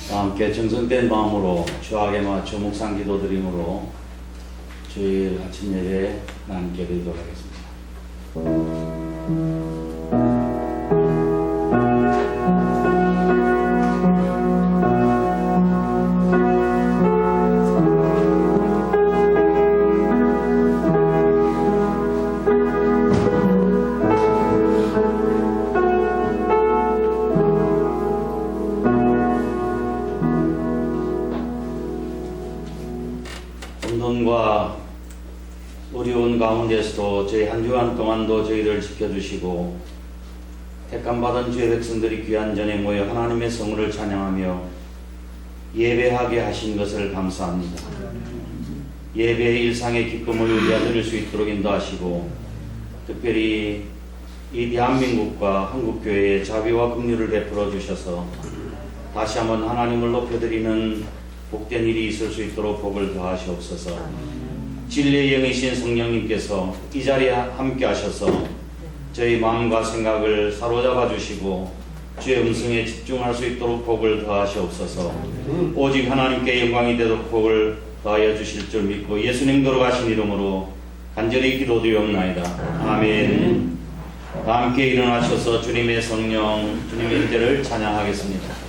함께 정성된 마음으로 주악에 맞춰 묵상 기도드림으로 주일 아침 예배 함께 드리도록 하겠습니다. 과 어려운 가운데서도 저희 한 주간 동안도 저희를 지켜주시고 택함받은 주의 백성들이 귀한 전에 모여 하나님의 성을 찬양하며 예배하게 하신 것을 감사합니다. 예배의 일상의 기쁨을 우리가 누릴 수 있도록 인도하시고 특별히 이 대한민국과 한국교회에 자비와 긍휼을 베풀어 주셔서 다시 한번 하나님을 높여드리는 복된 일이 있을 수 있도록 복을 더하시옵소서. 진리의 영이신 성령님께서 이 자리에 함께 하셔서 저희 마음과 생각을 사로잡아 주시고 주의 음성에 집중할 수 있도록 복을 더하시옵소서. 오직 하나님께 영광이 되도록 복을 더하여 주실 줄 믿고 예수님 걸어가신 이름으로 간절히 기도드리옵나이다. 아멘. 다 함께 일어나셔서 주님의 성령, 주님의 인재를 찬양하겠습니다.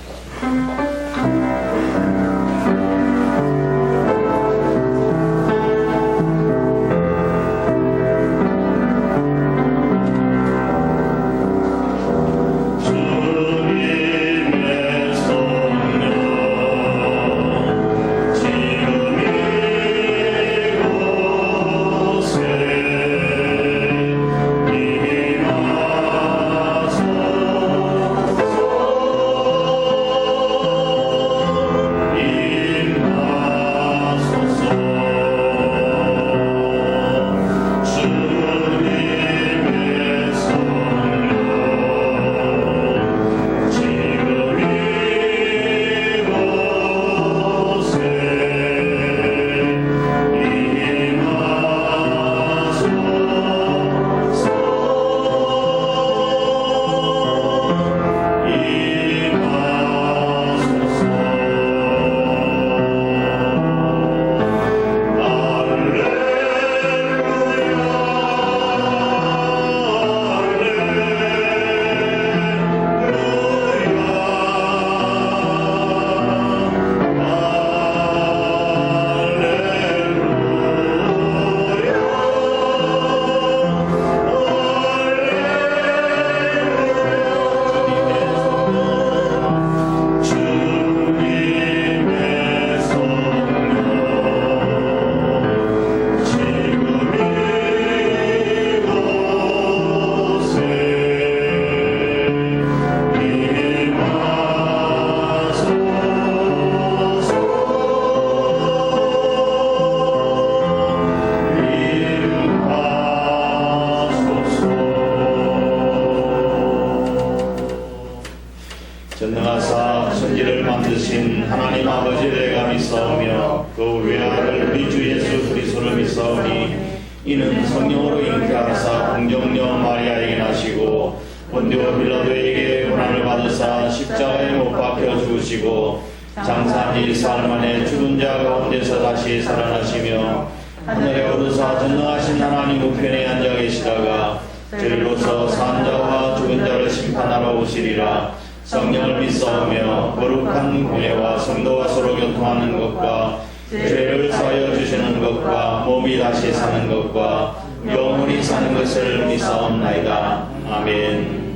전능하사 천지를 만드신 하나님 아버지를 내가 믿사오며 그 외아를 우리 주 예수 그리스도를 믿사오니 이는 성령으로 잉태하사 공정녀 마리아에게 나시고 본디오 빌라도에게 고난을 받으사 십자가에 못 박혀 죽으시고 장사한 지 사흘 만에 죽은 자 가운데서 다시 살아나시며 하늘에 오르사 전능하신 하나님 우편에 앉아 계시다가 저리로서 산 자와 죽은 자를 심판하러 오시리라. 성령을 믿사오며 거룩한 공예와 성도와 서로 교통하는 것과 죄를 사하여 주시는 것과 몸이 다시 사는 것과 영원히 사는 것을 믿사옵나이다. 아멘.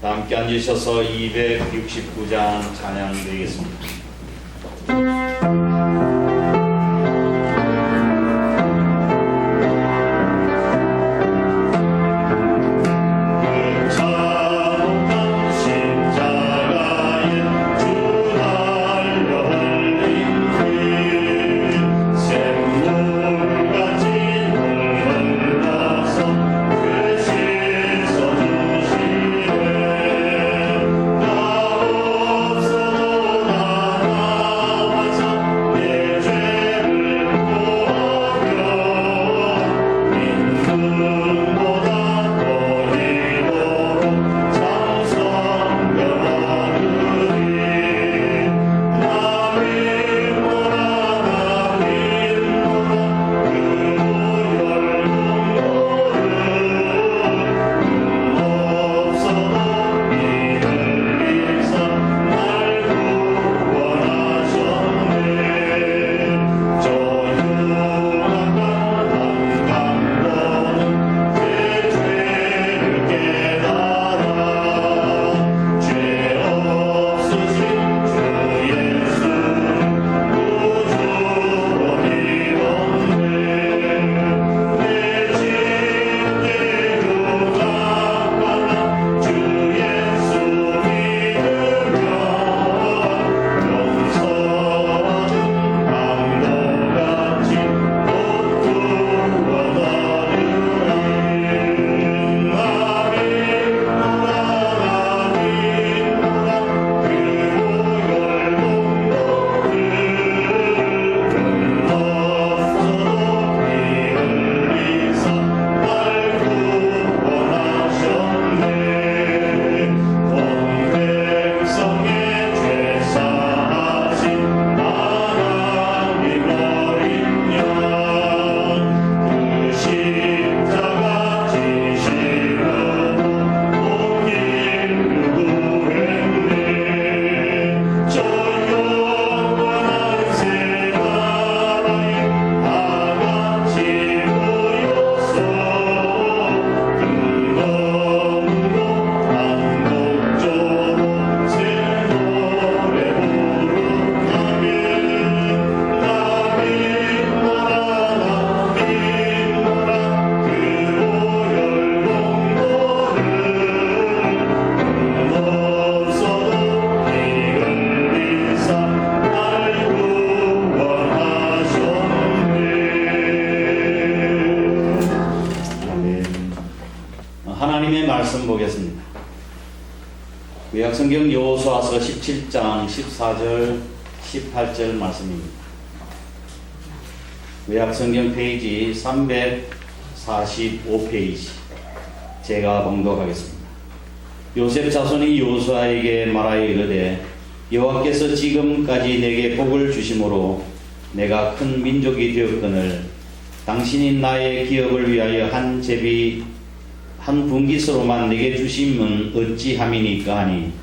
함께 앉으셔서 269장 찬양 드리겠습니다. 주 17장 14절 18절 말씀입니다. 구약성경 페이지 345페이지 제가 봉독하겠습니다. 요셉 자손이 여호수아에게 말하여 이르되 여호와께서 지금까지 내게 복을 주심으로 내가 큰 민족이 되었거늘 당신이 나의 기업을 위하여 한 제비 한 분깃으로만 내게 주심은 어찌함이니까 하니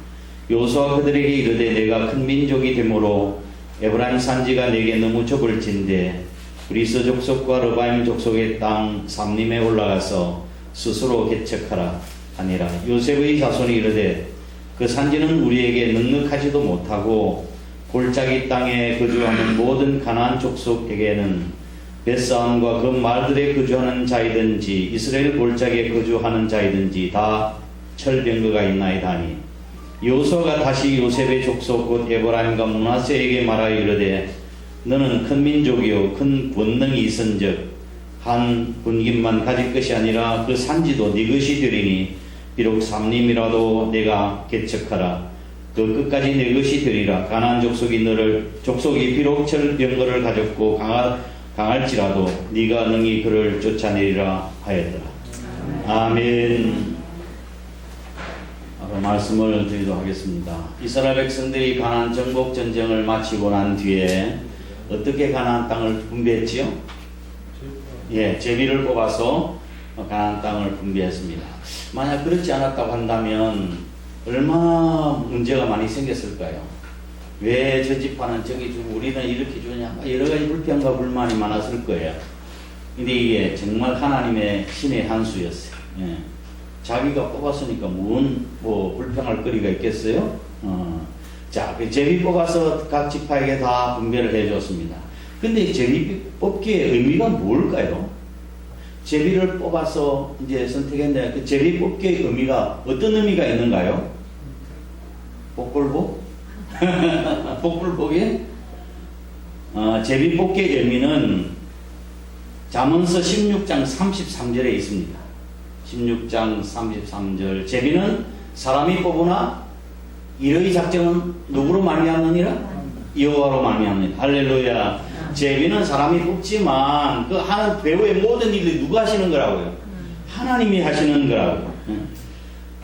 여호수아가 그들에게 이르되 내가 큰 민족이 되므로 에브라임 산지가 내게 너무 좁을진데 브리스 족속과 르바임 족속의 땅 삼림에 올라가서 스스로 개척하라 하니라. 요셉의 자손이 이르되 그 산지는 우리에게 넉넉하지도 못하고 골짜기 땅에 거주하는 모든 가나안 족속에게는 벳사함과 그 말들에 거주하는 자이든지 이스라엘 골짜기에 거주하는 자이든지 다 철병거가 있나이다 하니 여호수아가 다시 요셉의 족속 곧 에브라임과 므낫세에게 말하여 이르되 너는 큰 민족이요 큰 권능이 있은즉 한 분깃만 가질 것이 아니라 그 산지도 네 것이 되리니 비록 삼림이라도 내가 개척하라. 그 끝까지 내 것이 되리라. 가나안 족속이 비록 철병거를 가졌고 강할지라도 네가 능히 그를 쫓아내리라 하였더라. 아멘. 말씀을 드리도록 하겠습니다. 이스라엘 백성들이 가나안 정복 전쟁을 마치고 난 뒤에 어떻게 가나안 땅을 분배했지요? 제비를 뽑아서 가나안 땅을 분배했습니다. 만약 그렇지 않았다고 한다면 얼마나 문제가 많이 생겼을까요? 왜 저 지파는 저기 주고 우리는 이렇게 주냐? 여러 가지 불평과 불만이 많았을 거예요. 근데 이게 정말 하나님의 신의 한 수였어요. 자기가 뽑았으니까 뭐 불평할 거리가 있겠어요? 자, 그 제비 뽑아서 각 지파에게 다 분배를 해줬습니다. 근데 제비 뽑기의 의미가 뭘까요? 제비를 뽑아서 이제 선택했는데 그 제비 뽑기의 의미가 어떤 의미가 있는가요? 복불복? 복불복이? 제비 뽑기의 의미는 잠언서 16장 33절에 있습니다. 16장 33절 제비는 사람이 뽑으나 이의 작정은 누구로 말미암느니라? 여호와로 말미암느니라. 할렐루야. 제비는 사람이 뽑지만 그 하는 배후의 모든 일을 누가 하시는 거라고요? 하나님이 하시는 거라고요.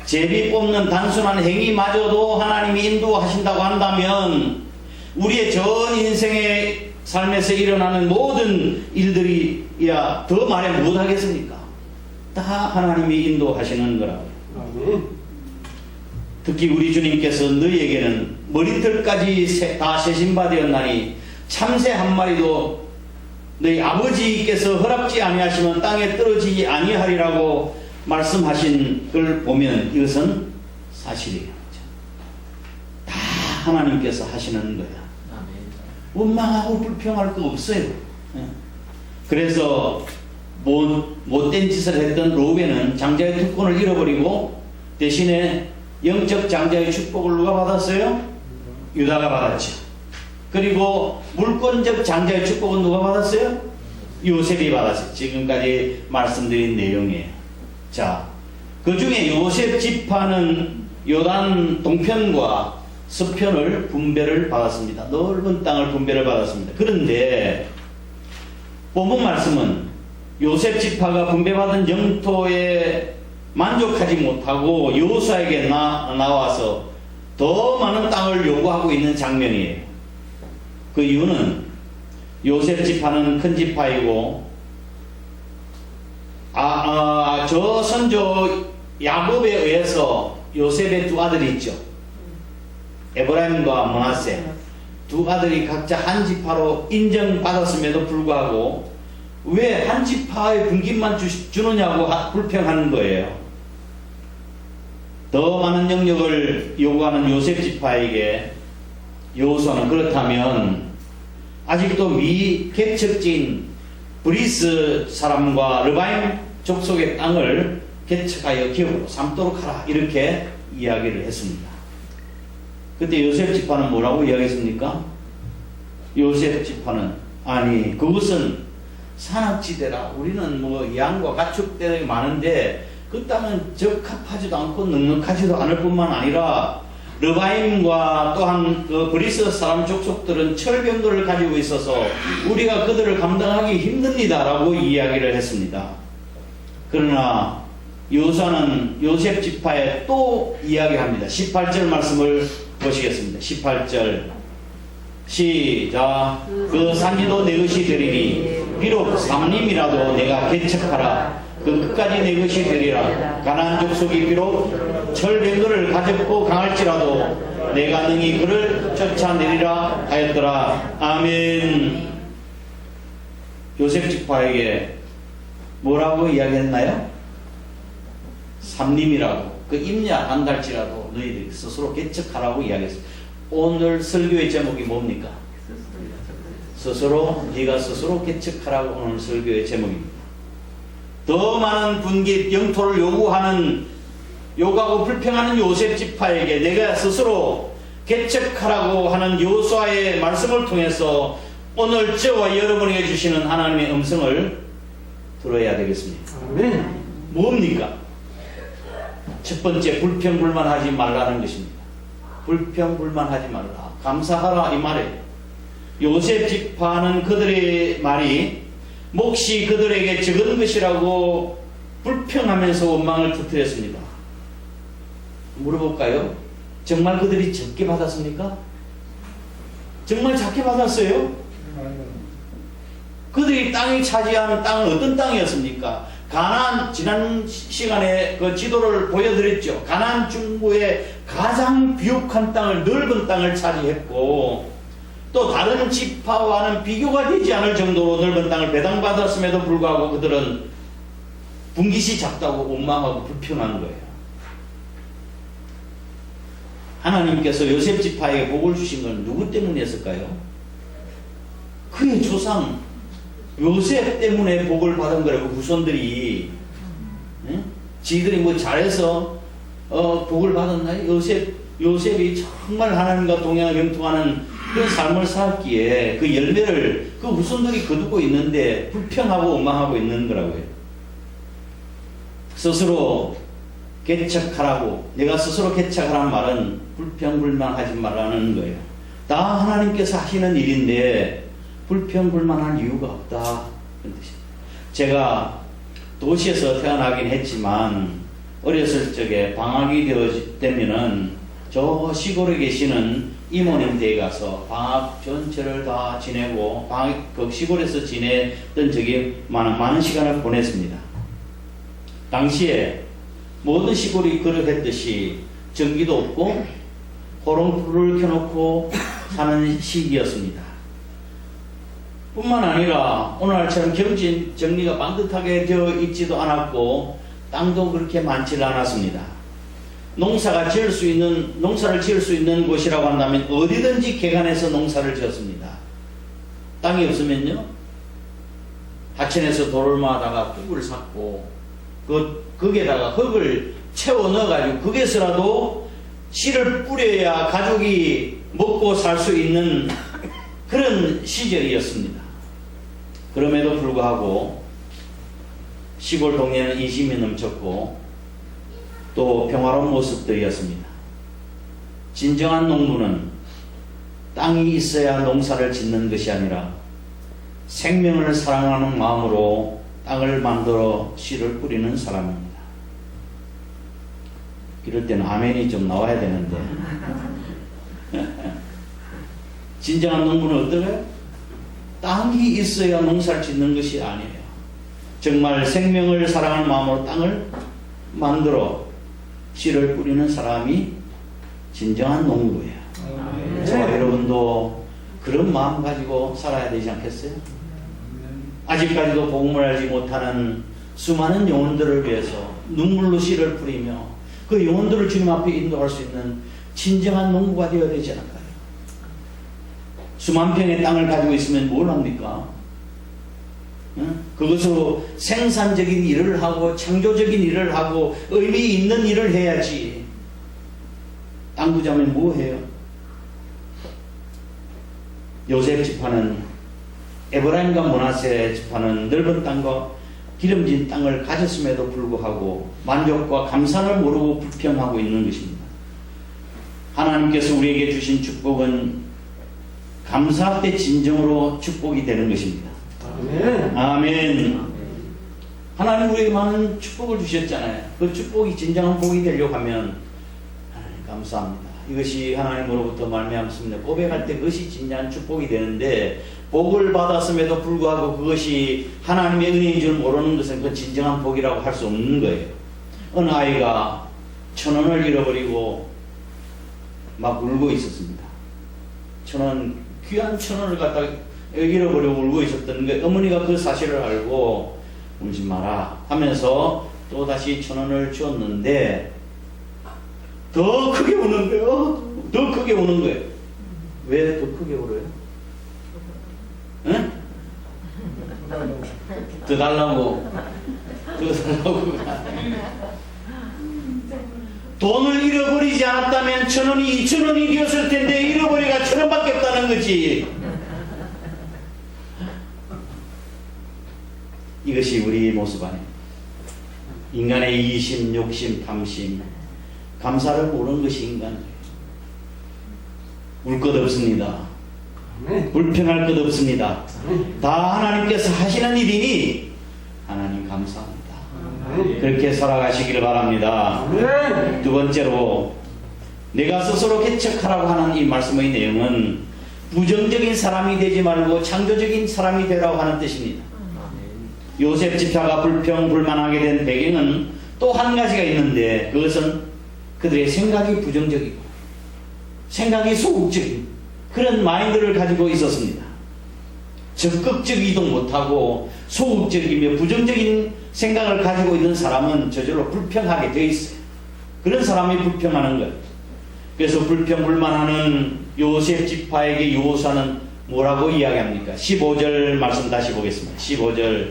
제비 뽑는 단순한 행위마저도 하나님이 인도하신다고 한다면 우리의 전 인생의 삶에서 일어나는 모든 일들이야 더 말해 못하겠습니까? 다 하나님이 인도하시는 거라고요. 특히 우리 주님께서 너희에게는 머리털까지 다 세신바 되었나니 참새 한 마리도 너희 아버지께서 허락지 아니하시면 땅에 떨어지지 아니하리라고 말씀하신 걸 보면 이것은 사실이에요. 다 하나님께서 하시는 거야. 원망하고 불평할 거 없어요. 그래서 못된 짓을 했던 로벤은 장자의 특권을 잃어버리고 대신에 영적 장자의 축복을 누가 받았어요? 유다가 받았죠. 그리고 물권적 장자의 축복은 누가 받았어요? 요셉이 받았어요. 지금까지 말씀드린 내용이에요. 자, 그 중에 요셉 지파는 요단 동편과 서편을 분배를 받았습니다. 넓은 땅을 분배를 받았습니다. 그런데 본문 말씀은 요셉 지파가 분배받은 영토에 만족하지 못하고 여호수아에게 나와서 더 많은 땅을 요구하고 있는 장면이에요. 그 이유는 요셉 지파는 큰 지파이고 저 선조 야곱에 의해서 요셉의 두 아들이 있죠. 에브라임과 므낫세 두 아들이 각자 한 지파로 인정받았음에도 불구하고 왜 한 지파의 분깃만 주느냐고 불평하는 거예요. 더 많은 영역을 요구하는 요셉 지파에게 여호수아는 그렇다면 아직도 미개척지인 브리스 사람과 르바임 족속의 땅을 개척하여 기업으로 삼도록 하라 이렇게 이야기를 했습니다. 그때 요셉 지파는 뭐라고 이야기했습니까? 요셉 지파는 아니 그것은 산악지대라 우리는 뭐 양과 가축들이 많은데 그 땅은 적합하지도 않고 넉넉하지도 않을 뿐만 아니라 르바임과 또한 그 브리스 사람 족속들은 철병거를 가지고 있어서 우리가 그들을 감당하기 힘듭니다 라고 이야기를 했습니다. 그러나 요사는 요셉 지파에 또 이야기합니다. 18절 말씀을 보시겠습니다. 18절 시작. 그 산지도 내 것이 되리니 비록 삼림이라도 내가 개척하라. 그 끝까지 내 것이 되리라. 가나안 족속이 비록 철병거를 가졌고 강할지라도 내가 능히 그를 쫓아내리라 하였더라. 아멘. 요셉 지파에게 뭐라고 이야기했나요? 삼림이라도 그 임야 한 달치라도 너희들이 스스로 개척하라고 이야기했습니다. 오늘 설교의 제목이 뭡니까? 스스로 네가 스스로 개척하라고 오늘 설교의 제목입니다. 더 많은 분깃 영토를 요구하고 불평하는 요셉 지파에게 내가 스스로 개척하라고 하는 여호수아의 말씀을 통해서 오늘 저와 여러분에게 주시는 하나님의 음성을 들어야 되겠습니다. 아멘. 뭡니까? 첫 번째, 불평불만하지 말라는 것입니다. 불평불만하지 말라. 감사하라 이 말이에요. 요셉 지파는 그들의 말이 몫이 그들에게 적은 것이라고 불평하면서 원망을 터뜨렸습니다. 물어볼까요? 정말 그들이 적게 받았습니까? 정말 작게 받았어요? 그들이 땅이 차지하는 땅은 어떤 땅이었습니까? 가나안, 지난 시간에 그 지도를 보여드렸죠. 가나안 중부의 가장 비옥한 땅을, 넓은 땅을 차지했고 또 다른 지파와는 비교가 되지 않을 정도로 넓은 땅을 배당받았음에도 불구하고 그들은 분깃이 작다고 원망하고 불평한 거예요. 하나님께서 요셉 지파에게 복을 주신 건 누구 때문이었을까요? 그의 조상 요셉 때문에 복을 받은 거라고. 후손들이 지들이 뭐 잘해서 복을 받았나요? 요셉이 정말 하나님과 동행하고 영통하는 그런 삶을 살았기에 그 열매를 그 후손들이 거두고 있는데 불평하고 원망하고 있는 거라고요. 스스로 개척하라고, 내가 스스로 개척하라는 말은 불평불만하지 말라는 거예요. 다 하나님께서 하시는 일인데 불평불만할 이유가 없다, 그런 뜻입니다. 제가 도시에서 태어나긴 했지만 어렸을 적에 방학이 되면은 저 시골에 계시는 이모님 댁에 가서 방학 전체를 다 지내고 그 시골에서 지내던 적이 많은 시간을 보냈습니다. 당시에 모든 시골이 그러했듯이 전기도 없고 호롱불을 켜놓고 사는 시기였습니다. 뿐만 아니라 오늘날처럼 경진 정리가 반듯하게 되어 있지도 않았고 땅도 그렇게 많지 않았습니다. 농사를 지을 수 있는 곳이라고 한다면 어디든지 개간해서 농사를 지었습니다. 땅이 없으면요, 하천에서 돌을 모아다가 뚝을 샀고 거기에다가 흙을 채워 넣어가지고 거기에서라도 씨를 뿌려야 가족이 먹고 살 수 있는 그런 시절이었습니다. 그럼에도 불구하고 시골 동네는 인심이 넘쳤고 또 평화로운 모습들이었습니다. 진정한 농부는 땅이 있어야 농사를 짓는 것이 아니라 생명을 사랑하는 마음으로 땅을 만들어 씨를 뿌리는 사람입니다. 이럴 때는 아멘이 좀 나와야 되는데 진정한 농부는 어떨까요? 땅이 있어야 농사를 짓는 것이 아니에요. 정말 생명을 사랑하는 마음으로 땅을 만들어 씨를 뿌리는 사람이 진정한 농부예요. 저와 여러분도 그런 마음 가지고 살아야 되지 않겠어요? 아직까지도 복음을 알지 못하는 수많은 영혼들을 위해서 눈물로 씨를 뿌리며 그 영혼들을 주님 앞에 인도할 수 있는 진정한 농부가 되어야 되지 않을까요? 수만 평의 땅을 가지고 있으면 뭘 합니까? 그것으로 생산적인 일을 하고 창조적인 일을 하고 의미 있는 일을 해야지. 땅 부자면 뭐 해요? 요셉 지파는, 에브라임과 므낫세 지파는 넓은 땅과 기름진 땅을 가졌음에도 불구하고 만족과 감사를 모르고 불평하고 있는 것입니다. 하나님께서 우리에게 주신 축복은 감사할 때 진정으로 축복이 되는 것입니다. 아멘. 아멘. 하나님 우리에게 많은 축복을 주셨잖아요. 그 축복이 진정한 복이 되려고 하면 하나님 감사합니다. 이것이 하나님으로부터 말미암습니다. 고백할 때 그것이 진정한 축복이 되는데, 복을 받았음에도 불구하고 그것이 하나님의 은혜인 줄 모르는 것은 그 진정한 복이라고 할 수 없는 거예요. 어느 아이가 1,000원을 잃어버리고 막 울고 있었습니다. 1,000원, 귀한 1,000원을 갖다가 잃어버리고 울고 있었던 게, 어머니가 그 사실을 알고 울지 마라 하면서 또 다시 1,000원을 주었는데 더 크게 우는 거예요. 더 크게 우는 거예요. 왜 더 크게 울어요? 응? 더 달라고. 더 달라고. 돈을 잃어버리지 않았다면 1,000원이 2,000원이 되었을 텐데, 잃어버리가 1,000원밖에 없다는 거지. 이것이 우리의 모습 아닙니다. 인간의 이심, 욕심, 탐심, 감사를 모르는 것이 인간이에요. 울 것 없습니다. 불평할 것 없습니다. 다 하나님께서 하시는 일이니 하나님 감사합니다. 그렇게 살아가시기를 바랍니다. 두 번째로, 내가 스스로 개척하라고 하는 이 말씀의 내용은 부정적인 사람이 되지 말고 창조적인 사람이 되라고 하는 뜻입니다. 요셉 지파가 불평불만하게 된 배경은 또 한 가지가 있는데, 그것은 그들의 생각이 부정적이고 생각이 소극적인 그런 마인드를 가지고 있었습니다. 적극적이도 못하고 소극적이며 부정적인 생각을 가지고 있는 사람은 저절로 불평하게 되어 있어요. 그런 사람이 불평하는 거예요. 그래서 불평불만하는 요셉 지파에게 여호수아는 뭐라고 이야기합니까? 15절 말씀 다시 보겠습니다. 15절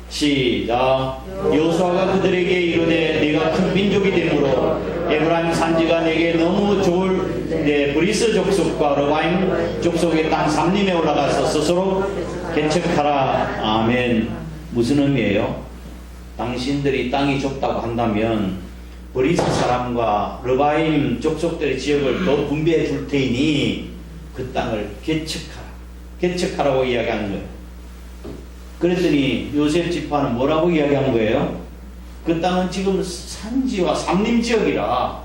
시작. 여호수아가 그들에게 이르되 네가 큰 민족이 되므로 에브라임 산지가 내게 너무 좋을 때 브리스 족속과 르바임 족속의 땅 삼림에 올라가서 스스로 개척하라. 아멘. 무슨 의미예요? 당신들이 땅이 좁다고 한다면 브리스 사람과 르바임 족속들의 지역을 더 분배해 줄 테니 그 땅을 개척하라고 이야기하는 거예요. 그랬더니 요셉 지파는 뭐라고 이야기한 거예요? 그 땅은 지금 산지와 삼림지역이라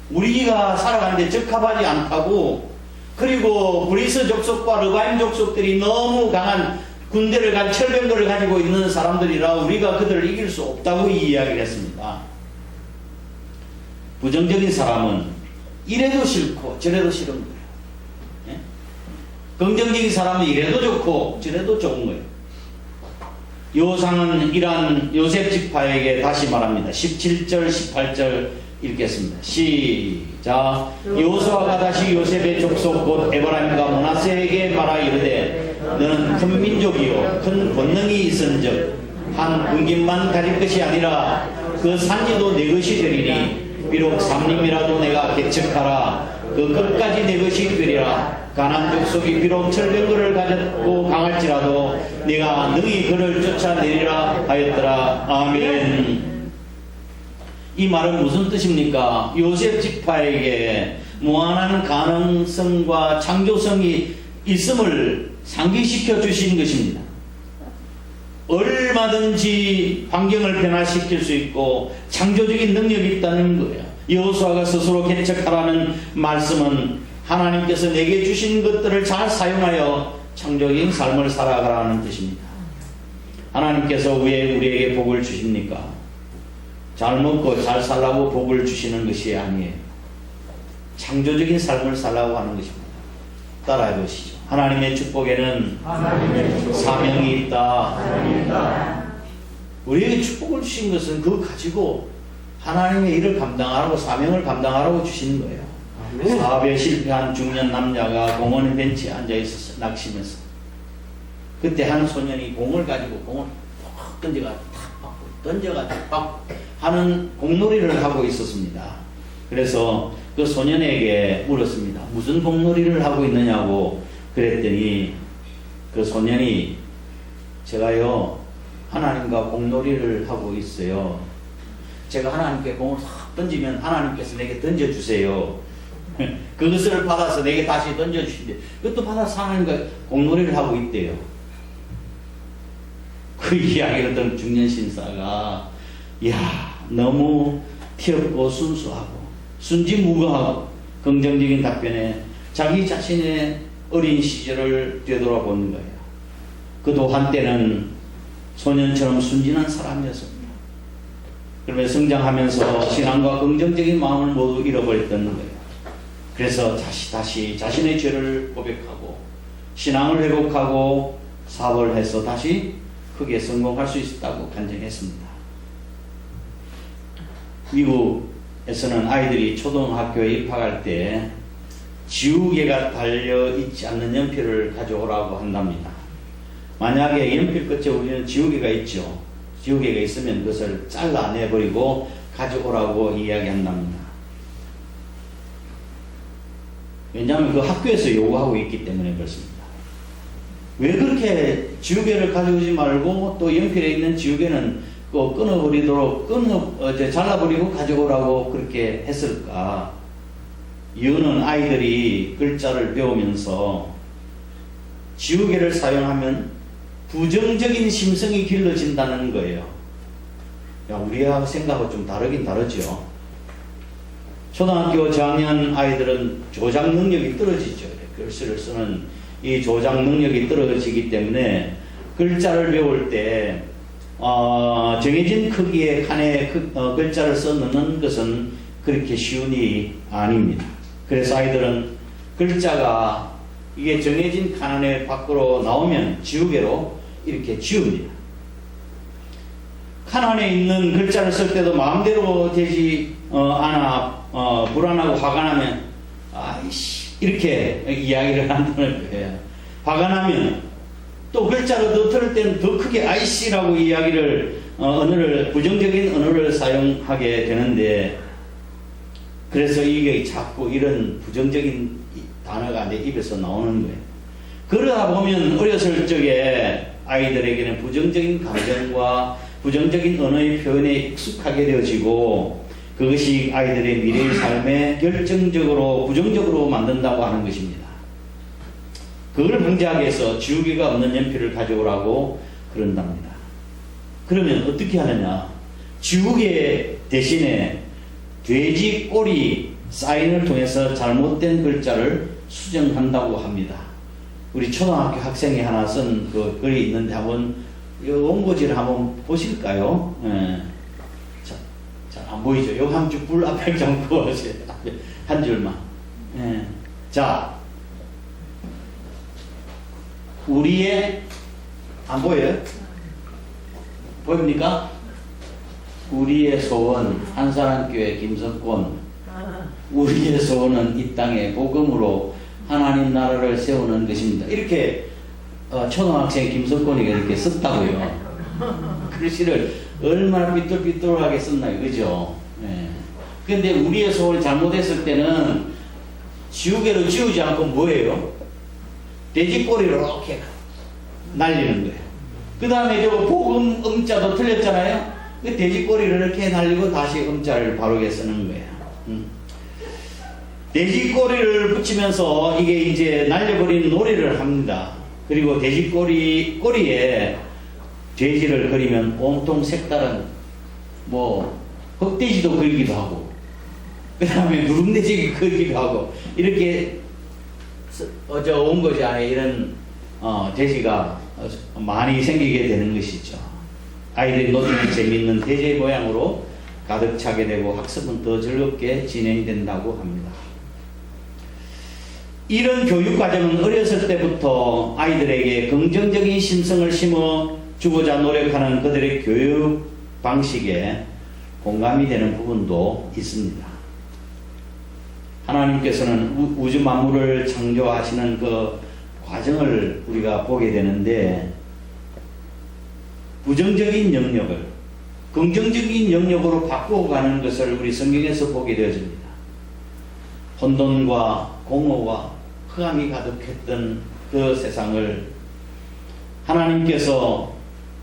우리가 살아가는데 적합하지 않다고, 그리고 브리스 족속과 르바임 족속들이 너무 강한 군대를 간 철병거를 가지고 있는 사람들이라 우리가 그들을 이길 수 없다고 이야기를 했습니다. 부정적인 사람은 이래도 싫고 저래도 싫은 거예요. 예? 긍정적인 사람은 이래도 좋고 저래도 좋은 거예요. 요상은 이러한 요셉 지파에게 다시 말합니다. 17절 18절 읽겠습니다. 시작. 여호수아가 다시 요셉의 족속 곧 에브라임과 므낫세에게 말하 이르되 너는 큰 민족이요 큰 권능이 있은즉 한 군김만 가질 것이 아니라 그 산지도 내 것이 되리니 비록 삼림이라도 내가 개척하라 그 끝까지 내 것이 되리라. 가나안 족속이 비록 철병거를 가졌고 강할지라도 네가 능히 그를 쫓아내리라 하였더라. 아멘. 이 말은 무슨 뜻입니까? 요셉 지파에게 무한한 가능성과 창조성이 있음을 상기시켜 주신 것입니다. 얼마든지 환경을 변화시킬 수 있고 창조적인 능력이 있다는 거예요. 여호수아가 스스로 개척하라는 말씀은 하나님께서 내게 주신 것들을 잘 사용하여 창조적인 삶을 살아가라는 뜻입니다. 하나님께서 왜 우리에게 복을 주십니까? 잘 먹고 잘 살라고 복을 주시는 것이 아니에요. 창조적인 삶을 살라고 하는 것입니다. 따라해 보시죠. 하나님의 축복에는 사명이 있다. 우리에게 축복을 주신 것은 그거 가지고 하나님의 일을 감당하라고, 사명을 감당하라고 주시는 거예요. 사업에 실패한 중년 남자가 공원 벤치에 앉아있었어요. 낙심해서. 그때 한 소년이 공을 가지고 공을 탁 던져가 탁 받고 던져가 탁 받고 하는 공놀이를 하고 있었습니다. 그래서 그 소년에게 물었습니다. 무슨 공놀이를 하고 있느냐고 그랬더니 그 소년이 제가요 하나님과 공놀이를 하고 있어요. 제가 하나님께 공을 탁 던지면 하나님께서 내게 던져주세요. 그것을 받아서 내게 다시 던져주신대. 그것도 받아서 하나님과 공놀이를 하고 있대요. 그 이야기를 듣는 중년 신사가 너무 티없고 순수하고 순진무구하고 긍정적인 답변에 자기 자신의 어린 시절을 되돌아보는 거예요. 그도 한때는 소년처럼 순진한 사람이었습니다. 그러면 성장하면서 신앙과 긍정적인 마음을 모두 잃어버렸던 거예요. 그래서 다시 자신의 죄를 고백하고 신앙을 회복하고 사업을 해서 다시 크게 성공할 수 있었다고 간증했습니다. 미국에서는 아이들이 초등학교에 입학할 때 지우개가 달려있지 않는 연필을 가져오라고 한답니다. 만약에 연필 끝에 우리는 지우개가 있죠. 지우개가 있으면 그것을 잘라내버리고 가져오라고 이야기한답니다. 왜냐하면 그 학교에서 요구하고 있기 때문에 그렇습니다. 왜 그렇게 지우개를 가져오지 말고 또 연필에 있는 지우개는 끊어버리도록 잘라버리고 가져오라고 그렇게 했을까? 이유는 아이들이 글자를 배우면서 지우개를 사용하면 부정적인 심성이 길러진다는 거예요. 우리하고 생각하고 좀 다르긴 다르죠. 초등학교 저학년 아이들은 조작 능력이 떨어지죠. 글씨를 쓰는 이 조작 능력이 떨어지기 때문에 글자를 배울 때 정해진 크기의 칸에 글자를 써 넣는 것은 그렇게 쉬운 일이 아닙니다. 그래서 아이들은 글자가 이게 정해진 칸 안에 밖으로 나오면 지우개로 이렇게 지웁니다. 칸 안에 있는 글자를 쓸 때도 마음대로 되지 않아 불안하고 화가 나면 아이씨 이렇게 이야기를 한다는 거예요. 화가 나면 또 글자를 더 틀을 때는 더 크게 아이씨라고 이야기를 부정적인 언어를 사용하게 되는데, 그래서 이게 자꾸 이런 부정적인 단어가 내 입에서 나오는 거예요. 그러다 보면 어렸을 적에 아이들에게는 부정적인 감정과 부정적인 언어의 표현에 익숙하게 되어지고 그것이 아이들의 미래의 삶에 결정적으로 부정적으로 만든다고 하는 것입니다. 그걸 방지하기 위해서 지우개가 없는 연필을 가져오라고 그런답니다. 그러면 어떻게 하느냐? 지우개 대신에 돼지 꼬리 사인을 통해서 잘못된 글자를 수정한다고 합니다. 우리 초등학교 학생이 하나 쓴 그 글이 있는데 한번 원고지를 한번 보실까요? 잘 안 보이죠? 요 한 줄 불 앞에 좀 그어주세요. 한 줄만. 자, 우리의 안 보여요? 보입니까? 우리의 소원 한사람교회 김석권. 우리의 소원은 이 땅에 복음으로 하나님 나라를 세우는 것입니다. 이렇게 초등학생 김석권이가 이렇게 썼다고요. 글씨를 얼마나 삐뚤삐뚤하게 썼나요, 그죠? 그런데 우리의 소원을 잘못했을 때는 지우개로 지우지 않고 뭐예요? 돼지꼬리로 이렇게 날리는 거예요. 그 다음에 저거 복음 음자도 틀렸잖아요. 그 돼지꼬리를 이렇게 날리고 다시 음자를 바르게 쓰는 거예요. 돼지꼬리를 붙이면서 이게 이제 날려버리는 놀이를 합니다. 그리고 꼬리에 돼지를 그리면 온통 색다른 흑돼지도 그리기도 하고 그 다음에 누룽돼지 그리기도 하고 이렇게 원고지 안에 이런 돼지가 많이 생기게 되는 것이죠. 아이들이 놓치기 재미있는 돼지 모양으로 가득 차게 되고 학습은 더 즐겁게 진행된다고 합니다. 이런 교육 과정은 어렸을 때부터 아이들에게 긍정적인 심성을 심어 주고자 노력하는 그들의 교육 방식에 공감이 되는 부분도 있습니다. 하나님께서는 우주 만물을 창조하시는 그 과정을 우리가 보게 되는데 부정적인 영역을 긍정적인 영역으로 바꾸어 가는 것을 우리 성경에서 보게 되어집니다. 혼돈과 공허와 흑암이 가득했던 그 세상을 하나님께서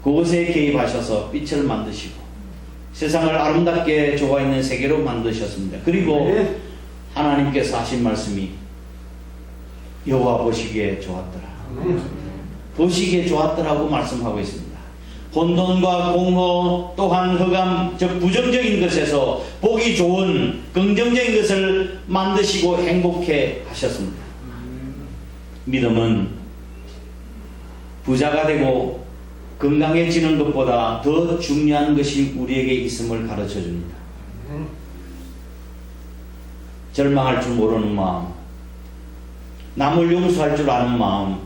그곳에 개입하셔서 빛을 만드시고 세상을 아름답게 좋아 있는 세계로 만드셨습니다. 그리고 하나님께서 하신 말씀이 여호와 보시기에 좋았더라. 보시기에 좋았더라고 말씀하고 있습니다. 혼돈과 공허 또한 흑암, 즉 부정적인 것에서 보기 좋은 긍정적인 것을 만드시고 행복해 하셨습니다. 믿음은 부자가 되고 건강해지는 것보다 더 중요한 것이 우리에게 있음을 가르쳐 줍니다. 절망할 줄 모르는 마음, 남을 용서할 줄 아는 마음,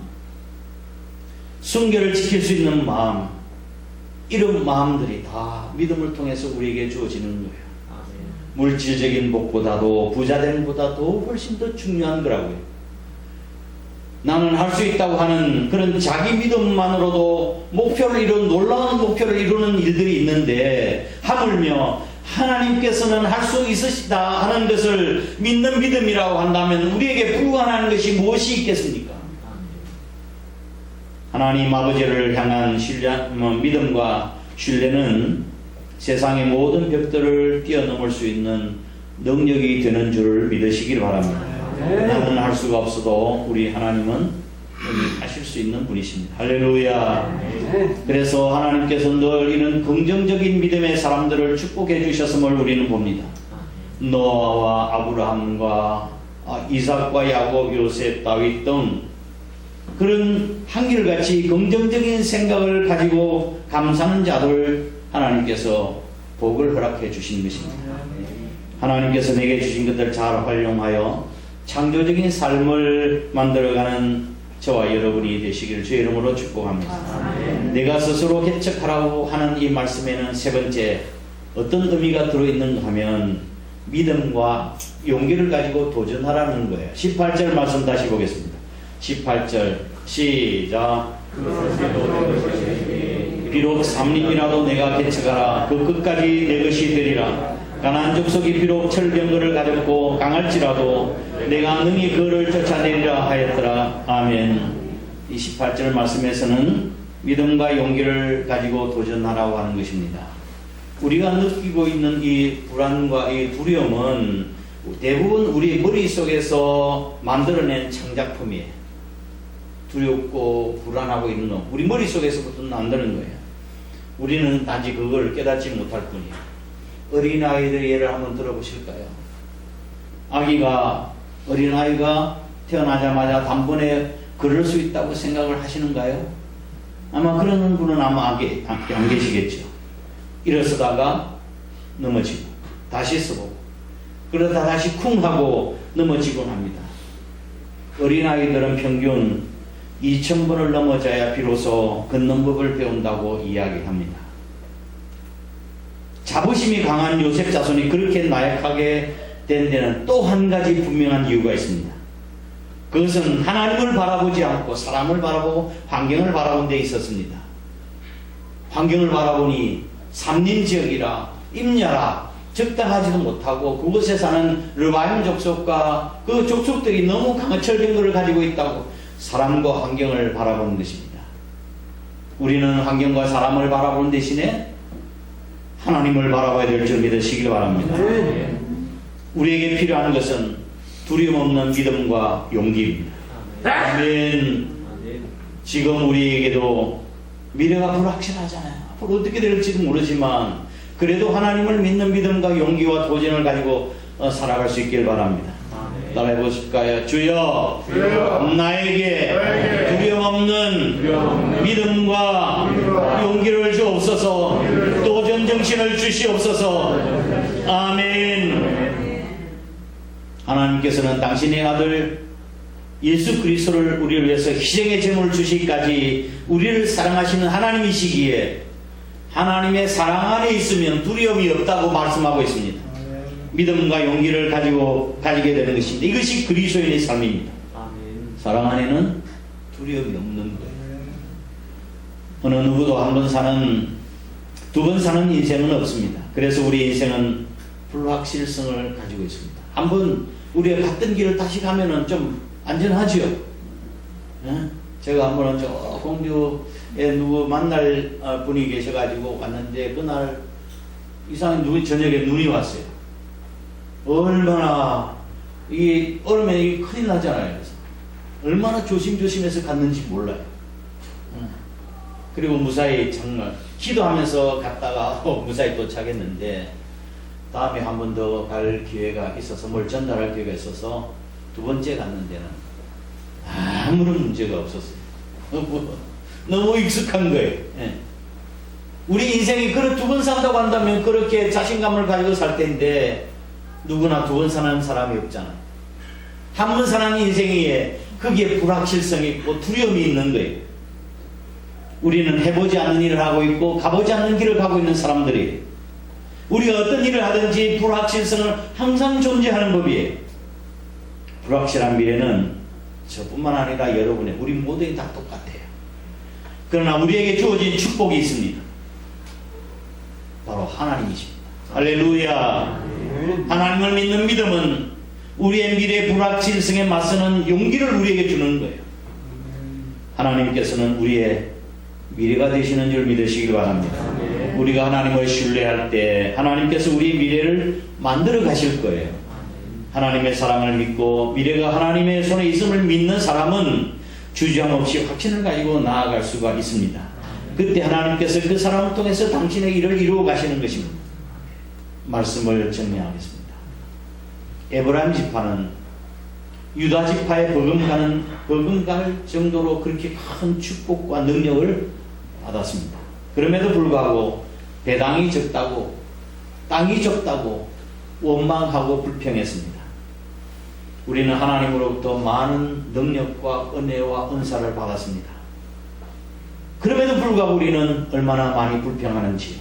순결을 지킬 수 있는 마음, 이런 마음들이 다 믿음을 통해서 우리에게 주어지는 거예요. 물질적인 복보다도 부자됨보다도 훨씬 더 중요한 거라고요. 나는 할 수 있다고 하는 그런 자기 믿음만으로도 놀라운 목표를 이루는 일들이 있는데, 하물며 하나님께서는 할 수 있으시다 하는 것을 믿는 믿음이라고 한다면 우리에게 불가능한 것이 무엇이 있겠습니까? 하나님 아버지를 향한 믿음과 신뢰는 세상의 모든 벽들을 뛰어넘을 수 있는 능력이 되는 줄을 믿으시길 바랍니다. 나는 할 수가 없어도 우리 하나님은 여기 하실 수 있는 분이십니다. 할렐루야. 그래서 하나님께서 늘 이런 긍정적인 믿음의 사람들을 축복해 주셨음을 우리는 봅니다. 노아와 아브라함과 이삭과 야곱, 요셉, 다윗 등 그런 한결같이 긍정적인 생각을 가지고 감사하는 자들 하나님께서 복을 허락해 주신 것입니다. 하나님께서 내게 주신 것들을 잘 활용하여 창조적인 삶을 만들어가는 저와 여러분이 되시기를 주의 이름으로 축복합니다. 내가 스스로 개척하라고 하는 이 말씀에는 세 번째 어떤 의미가 들어있는가 하면 믿음과 용기를 가지고 도전하라는 거예요. 18절 말씀 다시 보겠습니다. 18절 시작. 비록 삼림이라도 내가 개척하라. 그 끝까지 내 것이 되리라. 가나안 족속이 비록 철병거를 가졌고 강할지라도 내가 능히 그를 쫓아내리라 하였더라. 아멘. 이 18절 말씀에서는 믿음과 용기를 가지고 도전하라고 하는 것입니다. 우리가 느끼고 있는 이 불안과 이 두려움은 대부분 우리 머릿속에서 만들어낸 창작품이에요. 두렵고 불안하고 있는 거 우리 머릿속에서부터 만드는 거예요. 우리는 단지 그걸 깨닫지 못할 뿐이에요. 어린아이들 예를 한번 들어보실까요? 어린아이가 태어나자마자 단번에 걸을 수 있다고 생각을 하시는가요? 아마 그런 분은 안 계시겠죠. 일어서다가 넘어지고 다시 서보고 그러다 다시 쿵 하고 넘어지곤 합니다. 어린아이들은 평균 2000번을 넘어져야 비로소 걷는 법을 배운다고 이야기합니다. 자부심이 강한 요셉 자손이 그렇게 나약하게 된 데는 또 한 가지 분명한 이유가 있습니다. 그것은 하나님을 바라보지 않고 사람을 바라보고 환경을 바라본 데 있었습니다. 환경을 바라보니 삼림지역이라 임야라 적당하지도 못하고 그곳에 사는 르바임 족속과 그 족속들이 너무 강한 철병거를 가지고 있다고 사람과 환경을 바라보는 것입니다. 우리는 환경과 사람을 바라보는 대신에 하나님을 바라봐야 될 줄 믿으시길 바랍니다. 우리에게 필요한 것은 두려움 없는 믿음과 용기입니다. 아멘. 지금 우리에게도 미래가 불확실하잖아요. 앞으로 어떻게 될지도 모르지만 그래도 하나님을 믿는 믿음과 용기와 도전을 가지고 살아갈 수 있길 바랍니다. 따라해 보실까요? 주여, 나에게 두려움 없는 믿음과 용기를 주옵소서. 도전 정신을 주시옵소서. 아멘. 하나님께서는 당신의 아들 예수 그리스도를 우리를 위해서 희생의 제물을 주시기까지 우리를 사랑하시는 하나님이시기에 하나님의 사랑 안에 있으면 두려움이 없다고 말씀하고 있습니다. 믿음과 용기를 가지게 되는 것입니다. 이것이 그리스도인의 삶입니다. 사랑 안에는 두려움이 없는 거예요. 어느 누구도 두 번 사는 인생은 없습니다. 그래서 우리 인생은 불확실성을 가지고 있습니다. 한번 우리가 갔던 길을 다시 가면은 좀 안전하죠. 제가 한번은 저 공주에 누구 만날 분이 계셔가지고 왔는데 그날 이상한 저녁에 눈이 왔어요. 얼마나 이게 얼으면 이게 큰일 나잖아요. 그래서 얼마나 조심조심해서 갔는지 몰라요. 그리고 무사히 정말 기도하면서 갔다가 무사히 도착했는데, 다음에 한 번 더 갈 기회가 있어서, 뭘 전달할 기회가 있어서 두 번째 갔는데는 아무런 문제가 없었어요. 너무 익숙한 거예요. 예. 우리 인생이 그렇게 두 번 산다고 한다면 그렇게 자신감을 가지고 살 텐데, 누구나 두 번 사는 사람이 없잖아요. 한 번 사는 인생에 거기에 불확실성이 있고 두려움이 있는 거예요. 우리는 해보지 않는 일을 하고 있고 가보지 않는 길을 가고 있는 사람들이에요. 우리가 어떤 일을 하든지 불확실성은 항상 존재하는 법이에요. 불확실한 미래는 저뿐만 아니라 여러분의, 우리 모두에 다 똑같아요. 그러나 우리에게 주어진 축복이 있습니다. 바로 하나님이십니다. 할렐루야. 하나님을 믿는 믿음은 우리의 미래 불확실성에 맞서는 용기를 우리에게 주는 거예요. 하나님께서는 우리의 미래가 되시는 줄 믿으시길 바랍니다. 우리가 하나님을 신뢰할 때 하나님께서 우리의 미래를 만들어 가실 거예요. 하나님의 사랑을 믿고 미래가 하나님의 손에 있음을 믿는 사람은 주저함 없이 확신을 가지고 나아갈 수가 있습니다. 그때 하나님께서 그 사람을 통해서 당신의 일을 이루어 가시는 것입니다. 말씀을 정리하겠습니다. 에브라임 지파는 유다 지파에 버금갈 정도로 그렇게 큰 축복과 능력을 받았습니다. 그럼에도 불구하고 배당이 적다고, 땅이 적다고 원망하고 불평했습니다. 우리는 하나님으로부터 많은 능력과 은혜와 은사를 받았습니다. 그럼에도 불구하고 우리는 얼마나 많이 불평하는지.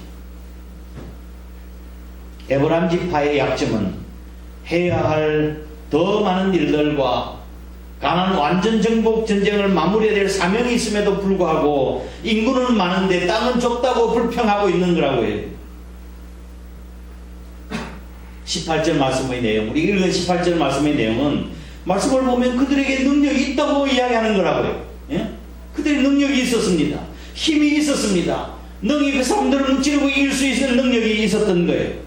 에브라임 지파의 약점은 해야 할 더 많은 일들과 가나안 완전 정복 전쟁을 마무리해야 될 사명이 있음에도 불구하고 인구는 많은데 땅은 좁다고 불평하고 있는 거라고 해요. 18절 말씀의 내용, 우리 읽은 18절 말씀의 내용은 말씀을 보면 그들에게 능력이 있다고 이야기하는 거라고요. 예? 그들의 능력이 있었습니다. 힘이 있었습니다. 능히 그 사람들을 무찌르고 이길 수 있는 능력이 있었던 거예요.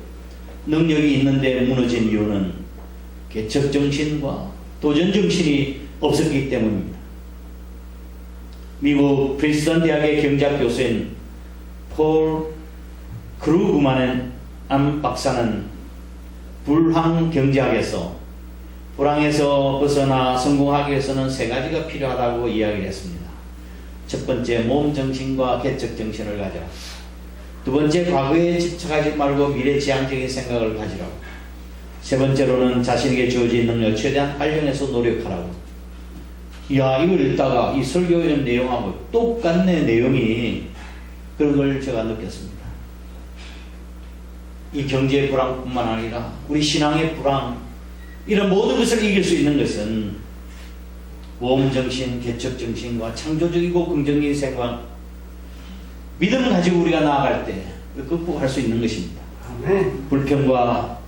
능력이 있는데 무너진 이유는 개척정신과 도전정신이 없었기 때문입니다. 미국 프린스턴 대학의 경제학 교수인 폴 크루그만 박사는 불황 경제학에서 불황에서 벗어나 성공하기 위해서는 세 가지가 필요하다고 이야기를 했습니다. 첫 번째, 몸정신과 개척정신을 가져라. 두 번째, 과거에 집착하지 말고 미래지향적인 생각을 가지라고. 세 번째로는 자신에게 주어진 능력을 최대한 활용해서 노력하라고. 이야, 이걸 읽다가 이 설교의 내용하고 똑같네, 내용이. 그런 걸 제가 느꼈습니다. 이 경제의 불황뿐만 아니라 우리 신앙의 불황, 이런 모든 것을 이길 수 있는 것은 모험정신, 개척정신과 창조적이고 긍정적인 생각, 믿음을 가지고 우리가 나아갈 때 극복할 수 있는 것입니다. 아멘. 불평과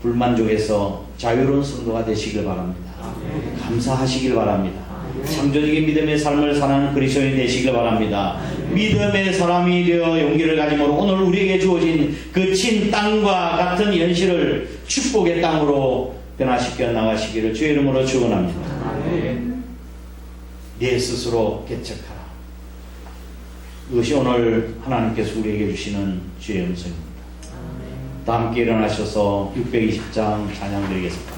불만족에서 자유로운 성도가 되시길 바랍니다. 아멘. 감사하시길 바랍니다. 아멘. 창조적인 믿음의 삶을 사는 그리스도인이 되시길 바랍니다. 아멘. 믿음의 사람이 되어 용기를 가짐으로 오늘 우리에게 주어진 그 친 땅과 같은 현실을 축복의 땅으로 변화시켜 나가시기를 주의 이름으로 축원합니다. 아멘. 내 스스로 개척하라. 이것이 오늘 하나님께서 우리에게 주시는 주의 음성입니다. 다 함께 일어나셔서 620장 찬양 드리겠습니다.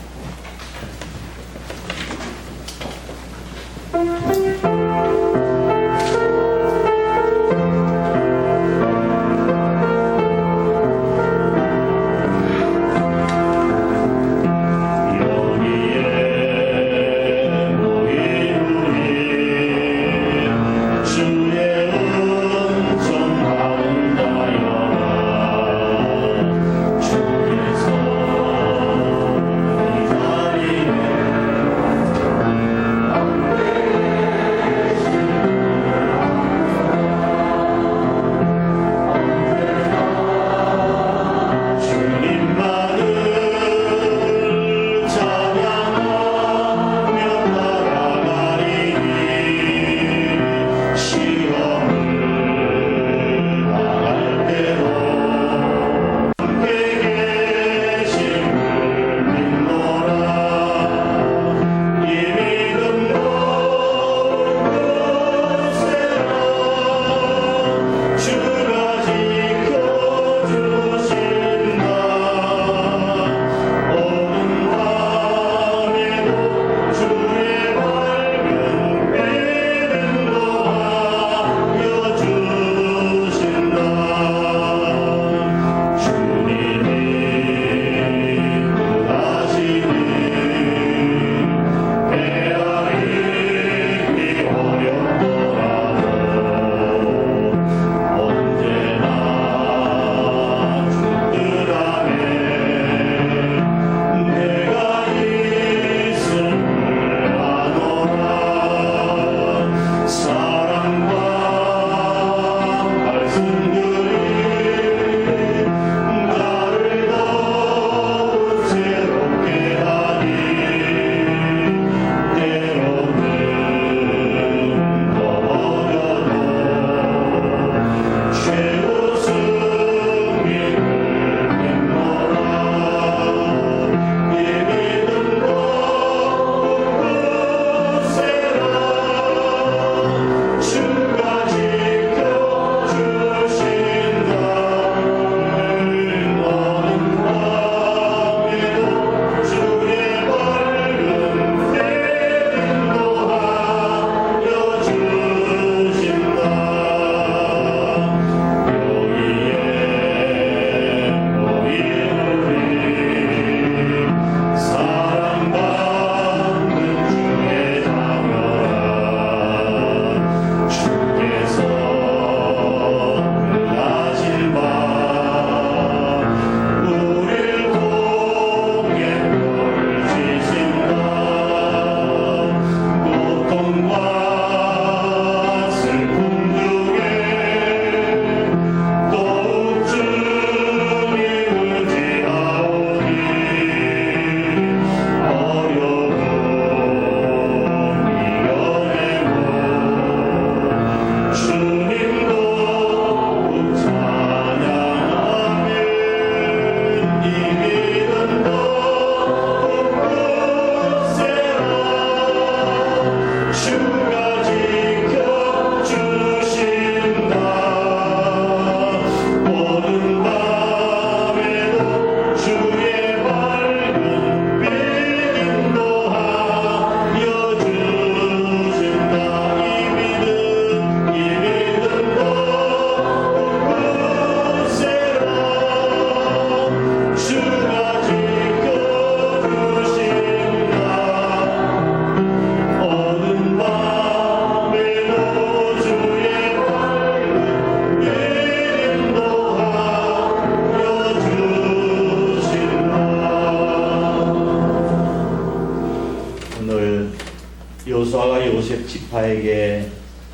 목사에게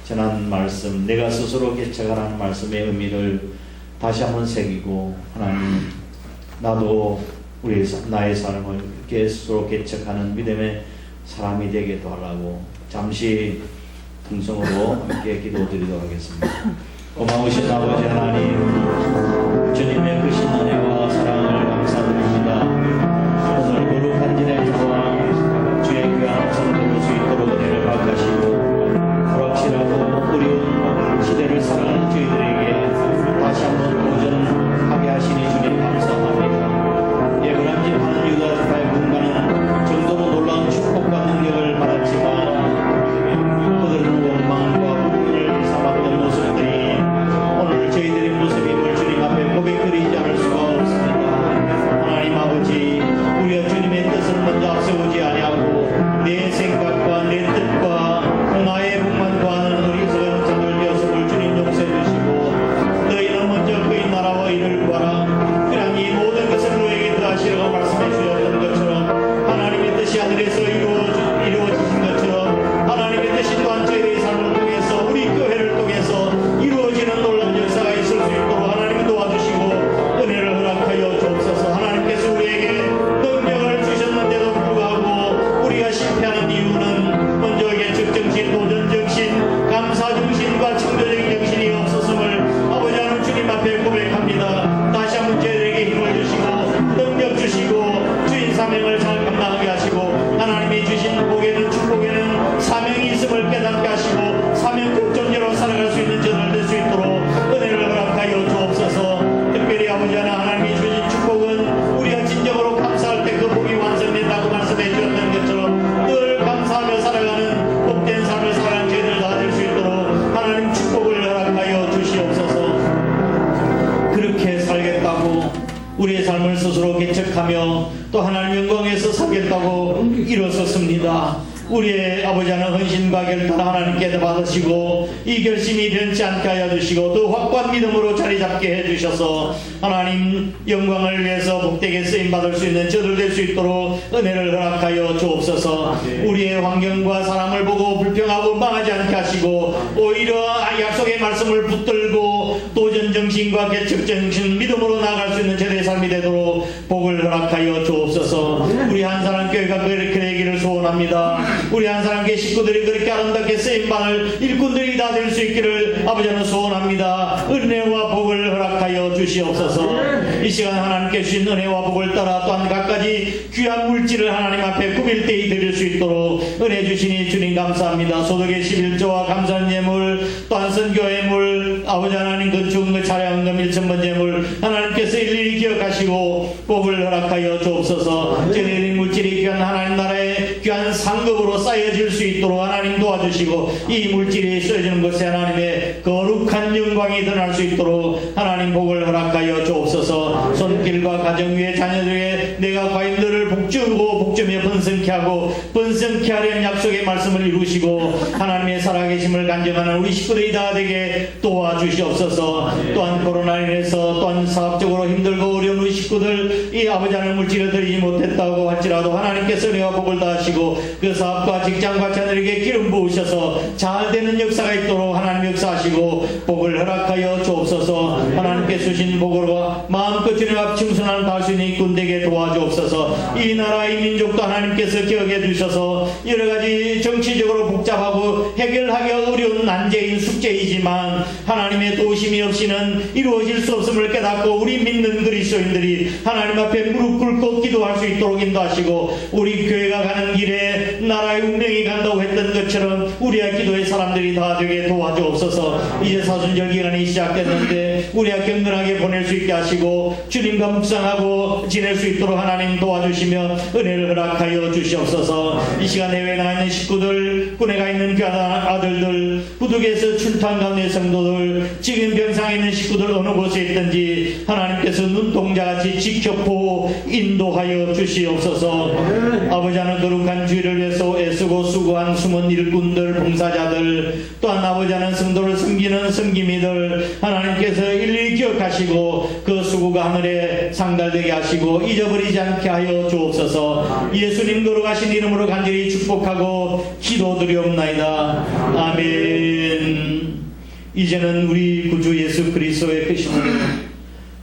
전한 말씀, 내가 스스로 개척하라는 말씀의 의미를 다시 한번 새기고, 하나님, 나도 나의 삶을 이렇게 스스로 개척하는 믿음의 사람이 되게 도와달라고 잠시 통성으로 함께 기도드리도록 하겠습니다. 고마우신 아버지 하나님, 주님의 크신 은혜와 사랑을 감사드립니다. 오늘 거룩한 진행자와 주의 귀한 성도 볼 수 있도록 은혜를 허락하시고, 불확실하고 어려운 시대를 살아가는 저희들에게 다시 한번 도전하게 하시니 주님 감사합니다. 예언한 지 많은 유다 지파의 군가는 정도로 놀라운 축복과 능력을 받았지만 그들은 원망과 불의를 삼았던 모습들이 오늘 저희들의 모습임을 주님 앞에 고백드리지 않을 수가 없습니다. 하나님 아버지, 우리가 주님의 뜻을 먼저 앞세우지 아니하고 내 생각과 내 뜻과 나의 복만 구하는 어리석은 자들 되었음을 주님 용서해 주시고, 너희는 먼저 그의 나라와 의를 구하라. 그냥 이 모든 것을 너에게 더하시라고 말씀해 주셨던 것처럼, 하나님의 뜻이 하늘에서 이루어지신 것처럼 하나님의 뜻이 또한 저희의 삶을 통해서, 우리 교회를 통해서 이루어지는 놀라운 역사가 있을 수 있도록 하나님이 도와주시고 은혜를 허락하여 주옵소서. 하나님께서 우리에게 능력을 주셨는데도 불구하고 우리가 실패하는 이유는 먼저 개척정신, 도전정신, 감사정신과 창조적인 정신이 없었음을 아버지 하나님 주님 앞에 고백합니다. 다시 한번 저희들에게 힘을 주시고 능력 주시고 주인 사명을 잘 감당하게 하시고, 하나님이 주신 복에는 축복에는 사명이 있음을 깨닫게 하시고 사명 극전제로 살아갈 수 있는 저들 될 수 있도록 은혜를 허락하여 주옵소서. 특별히 아버지 하나님이 주신 축복은 우리가 진정으로 감사할 때 그 복이 완성된다고 말씀해 주셨던 것처럼 늘 감사하며 살아가는 복된 삶을 살아가는 저희들 다 될 수 있도록 하나님 축복을 허락하여 주시옵소서. 그렇게 살겠다고 우리의 삶을 스스로 개척하며 또 하나님 영광에서 살겠다고 일어섰습니다. 우리의 아버지 하나님 헌신과 결단 하나님께서 받으시고 이 결심이 변치 않게 하여 주시고 또 확고한 믿음으로 자리 잡게 해주셔서 하나님 영광을 위해서 복되게 쓰임받을 수 있는 저들 될 수 있도록 은혜를 허락하여 주옵소서. 우리의 환경과 사람을 보고 불평하고 망하지 않게 하시고 오히려 약속의 말씀을 붙들고 도전정신과 개척정신, 믿음으로 나아갈 수 있는 제대의 삶이 되도록 복을 허락하여 주옵소서. 우리 한 사람 교회가 그렇게 되기를 소원합니다. 우리 한 사람 교회 식구들이 그렇게 아름답게 쓰임받을 일꾼들이 다 될 수 있기를 아버지는 소원합니다. 은혜와 복을 허락하여 주시옵소서. 이 시간 하나님께 주신 은혜와 복을 따라 또한 갖가지 귀한 물질을 하나님 앞에 구빌대이 드릴 수 있도록 은혜 주시니 주님 감사합니다. 소득의 11조와 감사한 예물, 또한 선교예물, 아버지 하나님 그 죽은 그 차량금 1,000번 예물 하나님께서 일일이 기억하시고 복을 허락하여 주옵소서. 저희들의 물질이 귀한 하나님 나라의 귀한 상급으로 쌓여질 수 있도록 하나님 도와주시고 이 물질이 쓰여지는 곳에 하나님의 거룩한 영광이 드러날 수 있도록 하나님 복을 허락하여 주옵소서. 손길과 가정 위에 자녀들에게 내가 과연 너를 복주고 복주며 번성케 하고 번성케 하려는 약속의 말씀을 이루시고 하나님의 살아계심을 간증하는 우리 식구들이 다 되게 도와주시옵소서. 또한 코로나로 인해서 또한 사업적으로 힘들고 어려운 우리 식구들 이 아버지 하나님 물질을 드리지 못했다고 할지라도 하나님께서 은혜와 복을 다하시고 그 사업과 직장과 자녀에게 기름 부으셔서 잘 되는 역사가 있도록 하나님 역사하시고 복을 허락하여 주옵소서. 하나님께 주신 복으로 마음껏 주님 앞 충성하는 다 할 수 있는 일꾼 되게 도와주옵소서. 이 나라 이 민족도 하나님께서 기억해 주셔서 여러가지 정치적으로 복잡하고 해결하기 어려운 난제인 숙제이지만 하나님의 도우심이 없이는 이루어질 수 없음을 깨닫고 우리 믿는 그리스도인들이 하나님 앞에 무릎 꿇고 기도할 수 있도록 인도하시고 우리 교회가 가는 길에 나라의 운명이 간다고 했던 것처럼 우리의 기도의 사람들이 다 되게 도와주옵소서. 이제 사순절 기간이 시작됐는데 우리가 경건하게 보낼 수 있게 하시고 주님과 묵상하고 지낼 수 있도록 하나님 도와주시며 은혜를 허락하여 주시옵소서. 이 시간 해외에 나가 있는 식구들, 군에 가 있는 귀한 아들들, 부득에서 출탄 가운데 성도들, 지금 병상에 있는 식구들 어느 곳에 있든지 하나님께서 눈동자가 같이 지켜보 인도하여 주시옵소서. 아버지 하나님 거룩한 주의를 위해서 애쓰고 수고한 숨은 일꾼들 봉사자들 또한 아버지 하나님 성도를 섬기는 섬기미들 하나님께서 일일이 기억하시고 그 수고가 하늘에 상달되게 하시고 잊어버리지 않게 하여 주옵소서. 예수님 거룩하신 이름으로 간절히 축복하고 기도드리옵나이다. 아멘. 이제는 우리 구주 예수 그리스도의 크심으로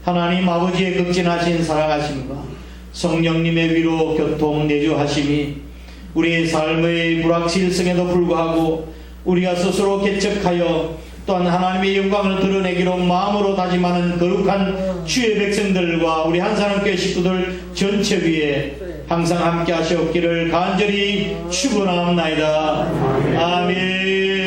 하나님 아버지의 극진하신 사랑하심과 성령님의 위로 교통 내주하심이 우리의 삶의 불확실성에도 불구하고 우리가 스스로 개척하여 또한 하나님의 영광을 드러내기로 마음으로 다짐하는 거룩한 주의 백성들과 우리 한사람교회 식구들 전체 위에 항상 함께 하시옵기를 간절히 축원하옵나이다. 아멘.